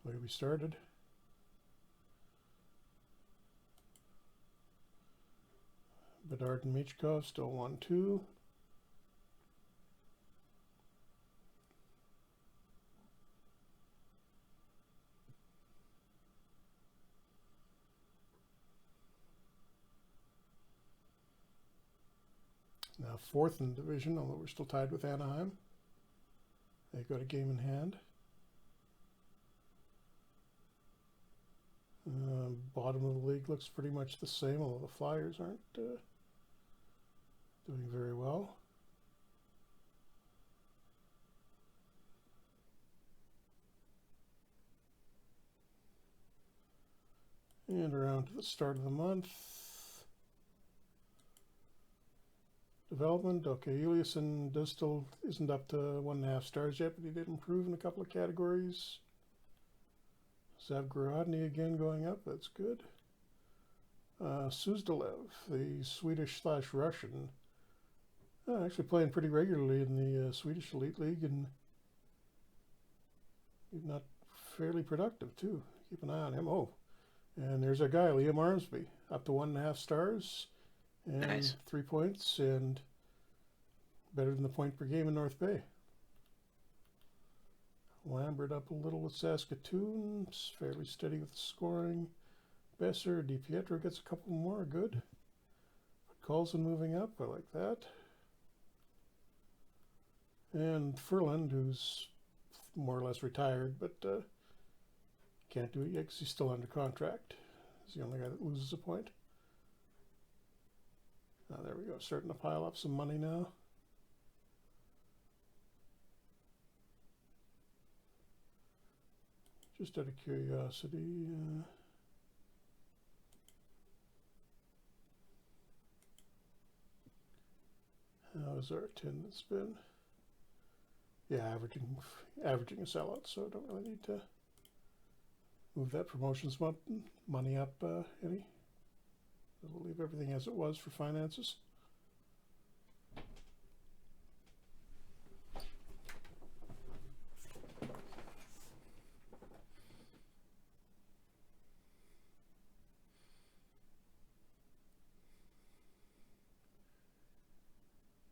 the way we started. Bedard and Michkov still 1-2. Now 4th in the division, although we're still tied with Anaheim. They got a game in hand. Bottom of the league looks pretty much the same, although the Flyers aren't doing very well. And around to the start of the month. Development, okay, Eliasson still isn't up to 1.5 stars yet, but he did improve in a couple of categories. Zavgorodny again going up, that's good. Suzdalev, the Swedish/Russian, actually playing pretty regularly in the Swedish Elite League, and he's not fairly productive too. Keep an eye on him. Oh, and there's our guy, Liam Armsby, up to 1.5 stars and Nice. 3 points, and better than the point per game in North Bay. Lambert up a little with Saskatoon, fairly steady with the scoring. Besser, DiPietro gets a couple more, good. Carlson moving up, I like that. And Furland, who's more or less retired, but can't do it yet because he's still under contract. He's the only guy that loses a point. There we go, starting to pile up some money now. Just out of curiosity, how's our attendance been? Yeah, averaging a sellout, so I don't really need to move that promotions money up any. We'll leave everything as it was for finances.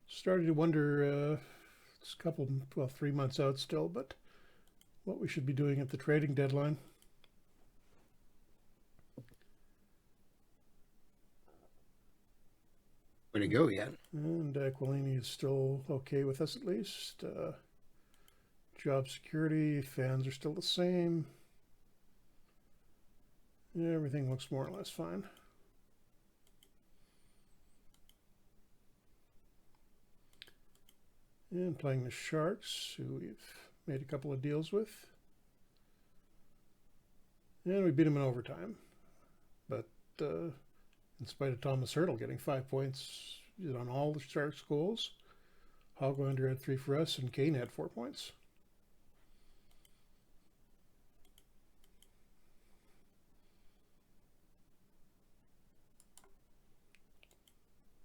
Started to wonder, it's a couple, well, 3 months out still, but what we should be doing at the trading deadline. Way to go, yet. And Aquilini is still okay with us at least. Job security, fans are still the same. Everything looks more or less fine. And playing the Sharks, who we've made a couple of deals with. And we beat them in overtime. But in spite of Thomas Hurdle getting 5 points on all the Sharks goals, Hoglander had 3 for us, and Kane had 4 points.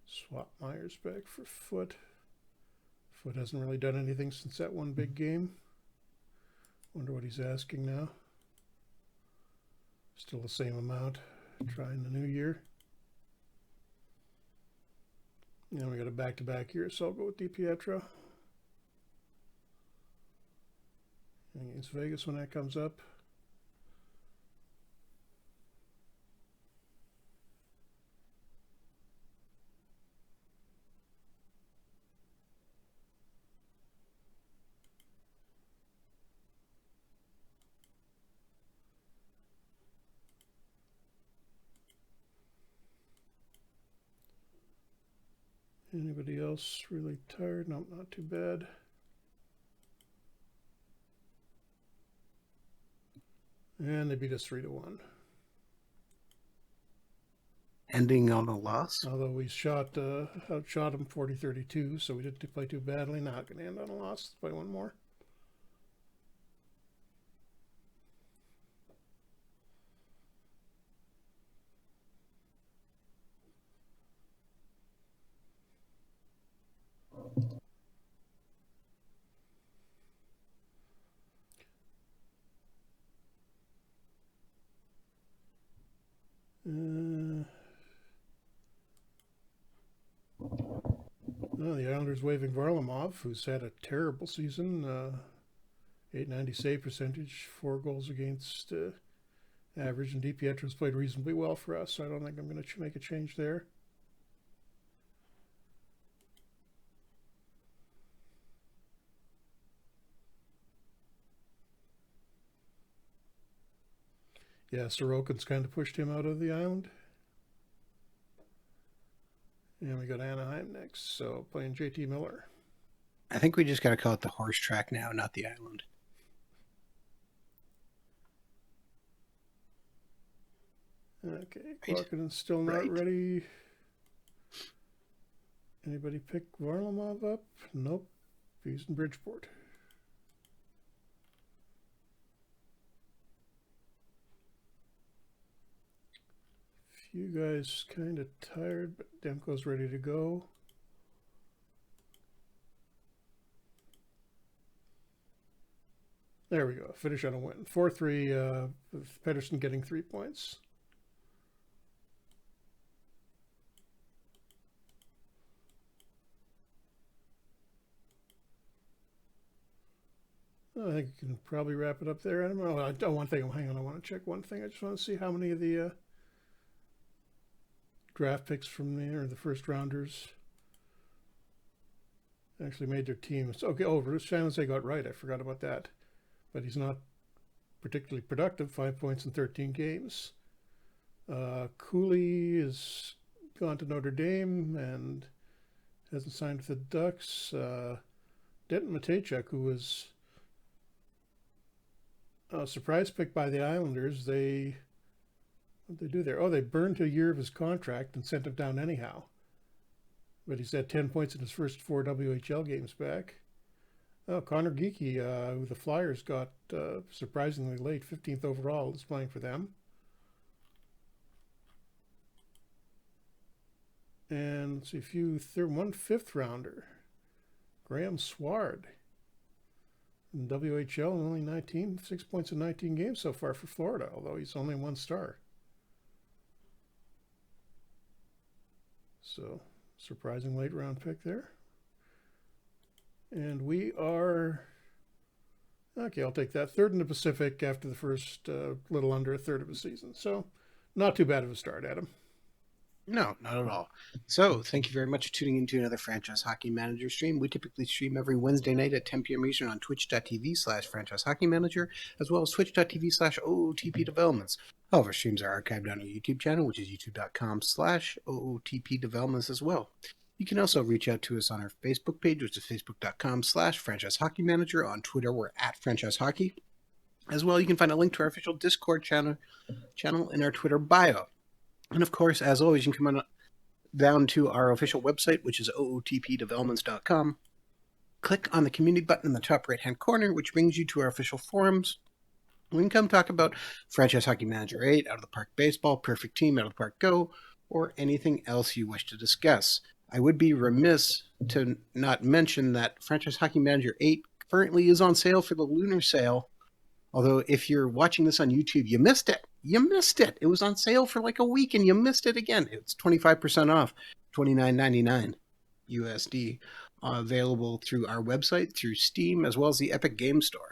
Swap Myers back for Foot. Foot hasn't really done anything since that one big game. Wonder what he's asking now. Still the same amount. Trying the new year. And we got a back-to-back here, so I'll go with DiPietro. Against Vegas when that comes up. Anybody else really tired? No, not too bad. And they beat us 3-1. Ending on a loss. Although we outshot them 40-32, so we didn't play too badly. Not going to end on a loss. Let's play one more. The Islanders waiving Varlamov, who's had a terrible season. 890 save percentage, 4 goals against average, and DiPietro's played reasonably well for us, so I don't think I'm going to make a change there. Yeah, Sorokin's kind of pushed him out of the Island. And we got Anaheim next, so playing JT Miller. I think we just got to call it the horse track now, not the island. Okay, Clarkin's still not ready. Anybody pick Varlamov up? Nope. He's in Bridgeport. Few guys kind of tired, but Demko's ready to go. There we go. Finish on a win. 4-3 with Pedersen getting 3 points. I think you can probably wrap it up there. Adam. Oh, one thing. Hang on. I want to check one thing. I just want to see how many of the draft picks from there, or the first rounders, actually made their teams. Okay. Oh, San Jose got right. I forgot about that. But he's not particularly productive. 5 points in 13 games. Cooley has gone to Notre Dame and hasn't signed with the Ducks. Denton Matejchuk, who was a surprise pick by the Islanders, what did they do there? Oh, they burned a year of his contract and sent him down anyhow. But he's had 10 points in his first 4 WHL games back. Oh, Connor Geekie, who the Flyers got surprisingly late, 15th overall, is playing for them. And let's see, one fifth rounder. Graham Sward. In WHL, only 6 points in 19 games so far for Florida, although he's only 1 star. So, surprising late round pick there. And we are, okay, I'll take that. 3rd in the Pacific after the first little under a third of a season. So, not too bad of a start, Adam. No, not at all. So, thank you very much for tuning into another Franchise Hockey Manager stream. We typically stream every Wednesday night at 10 p.m. Eastern on twitch.tv/Franchise Hockey Manager, as well as twitch.tv/OOTP Developments. All of our streams are archived on our YouTube channel, which is youtube.com/OOTP Developments as well. You can also reach out to us on our Facebook page, which is facebook.com/Franchise Hockey Manager. On Twitter, we're at Franchise Hockey. As well, you can find a link to our official Discord channel in our Twitter bio. And of course, as always, you can come on down to our official website, which is ootpdevelopments.com. Click on the community button in the top right-hand corner, which brings you to our official forums. We can come talk about Franchise Hockey Manager 8, Out of the Park Baseball, Perfect Team, Out of the Park Go, or anything else you wish to discuss. I would be remiss to not mention that Franchise Hockey Manager 8 currently is on sale for the Lunar Sale. Although if you're watching this on YouTube, you missed it. You missed it. It was on sale for like a week and you missed it again. It's 25% off, $29.99 USD, available through our website, through Steam, as well as the Epic Game Store.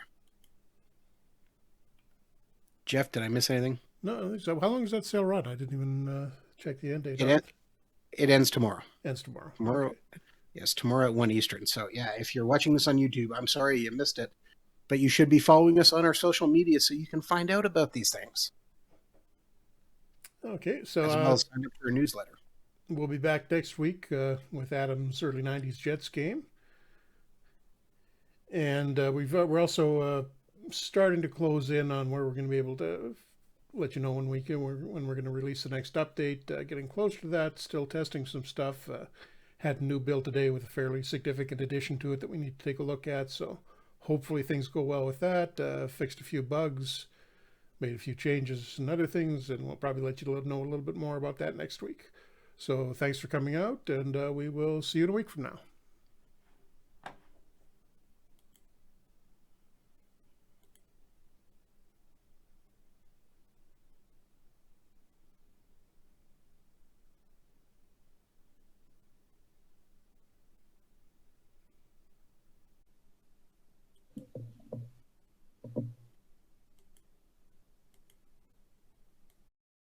Jeff, did I miss anything? No, I think so. How long does that sale run? I didn't even check the end date. It ends tomorrow. Ends tomorrow. Okay. Yes, tomorrow at 1 Eastern. So yeah, if you're watching this on YouTube, I'm sorry you missed it. But you should be following us on our social media so you can find out about these things. Okay, so as well as sign up for a newsletter. We'll be back next week with Adam's early 90s Jets game. And we're also starting to close in on where we're going to be able to let you know when we're going to release the next update. Getting closer to that, still testing some stuff. Had a new build today with a fairly significant addition to it that we need to take a look at. So hopefully things go well with that. Fixed a few bugs, made a few changes and other things, and we'll probably let you know a little bit more about that next week. So thanks for coming out, and we will see you in a week from now.